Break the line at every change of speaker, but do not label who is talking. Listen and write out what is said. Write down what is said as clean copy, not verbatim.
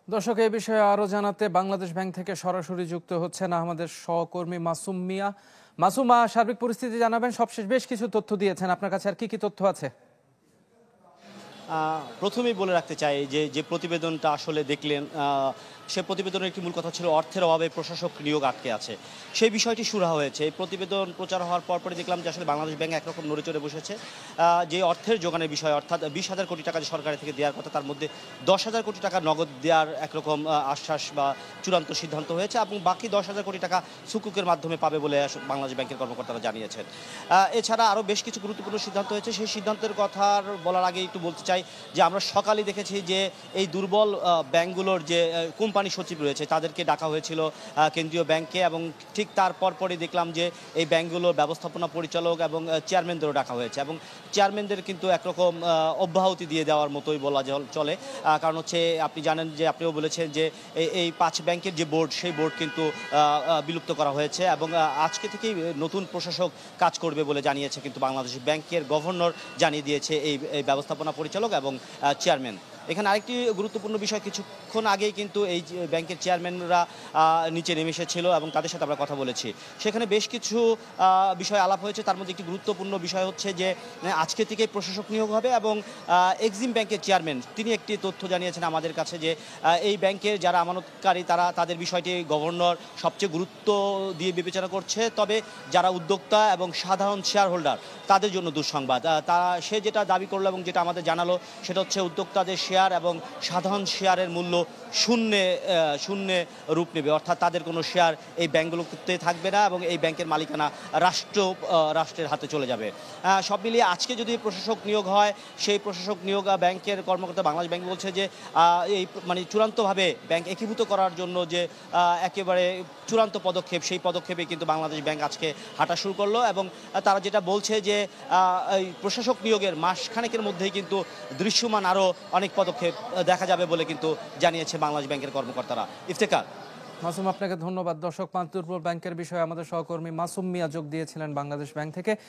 দর্শক, এই বিষয়ে আরো জানাতে বাংলাদেশ ব্যাংক থেকে সরাসরি যুক্ত হচ্ছেন আমাদের সহকর্মী মাসুম মিয়া। মাসুমা, সার্বিক পরিস্থিতি জানাবেন। সবশেষ বেশ কিছু তথ্য দিয়েছেন, আপনার কাছে আর কি কি তথ্য আছে?
প্রথমেই বলে রাখতে চাই যে যে প্রতিবেদনটা আসলে দেখলেন, সে প্রতিবেদনের একটি মূল কথা ছিল অর্থের অভাবে প্রশাসক নিয়োগ আটকে আছে। সেই বিষয়টি শুরু হয়েছে। এই প্রতিবেদন প্রচার হওয়ার পরপরই দেখলাম যে আসলে বাংলাদেশ ব্যাংক একরকম নড়ে চড়ে বসেছে। যে অর্থের যোগানের বিষয়, অর্থাৎ 20,000 কোটি টাকা যে সরকারের থেকে দেওয়ার কথা, তার মধ্যে 10,000 কোটি টাকা নগদ দেওয়ার একরকম আশ্বাস বা চূড়ান্ত সিদ্ধান্ত হয়েছে এবং বাকি 10,000 কোটি টাকা সুকুকের মাধ্যমে পাবে বলে বাংলাদেশ ব্যাংকের কর্মকর্তারা জানিয়েছেন। এছাড়া আরও বেশ কিছু গুরুত্বপূর্ণ সিদ্ধান্ত হয়েছে। সেই সিদ্ধান্তের কথা বলার আগে একটু বলতে চাই যে আমরা সকালে দেখেছি যে এই দুর্বল ব্যাংকগুলোর যে কোম্পানি সচিব রয়েছে তাদেরকে ডাকা হয়েছিল কেন্দ্রীয় ব্যাংকে, এবং ঠিক তার পরপরই দেখলাম যে এই ব্যাংকগুলোর ব্যবস্থাপনা পরিচালক এবং চেয়ারম্যানদেরও ডাকা হয়েছে, এবং চেয়ারম্যানদের কিন্তু একরকম অব্যাহতি দিয়ে দেওয়ার মতোই বলা চলে। কারণ হচ্ছে আপনি জানেন যে আপনিও বলেছেন যে এই 5 ব্যাংকের যে বোর্ড, সেই বোর্ড কিন্তু বিলুপ্ত করা হয়েছে, এবং আজকে থেকেই নতুন প্রশাসক কাজ করবে বলে জানিয়েছে কিন্তু বাংলাদেশ ব্যাংকের গভর্নর জানিয়ে দিয়েছে এই ব্যবস্থাপনা পরিচালক এবং চেয়ারম্যান। এখানে আরেকটি গুরুত্বপূর্ণ বিষয়, কিছুক্ষণ আগেই কিন্তু এই ব্যাংকের চেয়ারম্যানরা নিচে নেমে এসেছিল এবং তাদের সাথে আমরা কথা বলেছি। সেখানে বেশ কিছু বিষয় আলাপ হয়েছে। তার মধ্যে একটি গুরুত্বপূর্ণ বিষয় হচ্ছে যে আজকে থেকেই প্রশাসক নিয়োগ হবে, এবং এক্সিম ব্যাংকের চেয়ারম্যান তিনি একটি তথ্য জানিয়েছেন আমাদের কাছে যে এই ব্যাংকের যারা আমানতকারী তাদের বিষয়টি গভর্নর সবচেয়ে গুরুত্ব দিয়ে বিবেচনা করছে, তবে যারা উদ্যোক্তা এবং সাধারণ শেয়ার হোল্ডার তাদের জন্য দুঃসংবাদ। সে যেটা দাবি করলো এবং যেটা আমাদের জানালো সেটা হচ্ছে উদ্যোক্তাদের শেয়ার এবং সাধারণ শেয়ারের মূল্য শূন্যে রূপ নেবে, অর্থাৎ তাদের কোনো শেয়ার এই ব্যাংকগুলোতে থাকবে না এবং এই ব্যাংকের মালিকানা রাষ্ট্রের হাতে চলে যাবে। সব মিলিয়ে আজকে যদি প্রশাসক নিয়োগ হয়, সেই প্রশাসক নিয়োগ ব্যাংকের কর্মকর্তা বাংলাদেশ ব্যাংক বলছে যে এই মানে চূড়ান্তভাবে ব্যাংক একীভূত করার জন্য যে একেবারে চূড়ান্ত পদক্ষেপ, সেই পদক্ষেপে কিন্তু বাংলাদেশ ব্যাংক আজকে হাঁটা শুরু করলো, এবং তারা যেটা বলছে যে এই প্রশাসক নিয়োগের মাসখানেকের মধ্যেই কিন্তু দৃশ্যমান আরও অনেক পদক্ষেপ দেখা যাবে বলে কিন্তু জানিয়েছে বাংলাদেশ ব্যাংকের কর্মকর্তারা। ইফতেখার।
মাসুম, আপনাকে ধন্যবাদ। দর্শক, পাঁচ দুর্বল ব্যাংকের বিষয়ে আমাদের সহকর্মী মাসুম মিয়া যোগ দিয়েছিলেন বাংলাদেশ ব্যাংক থেকে।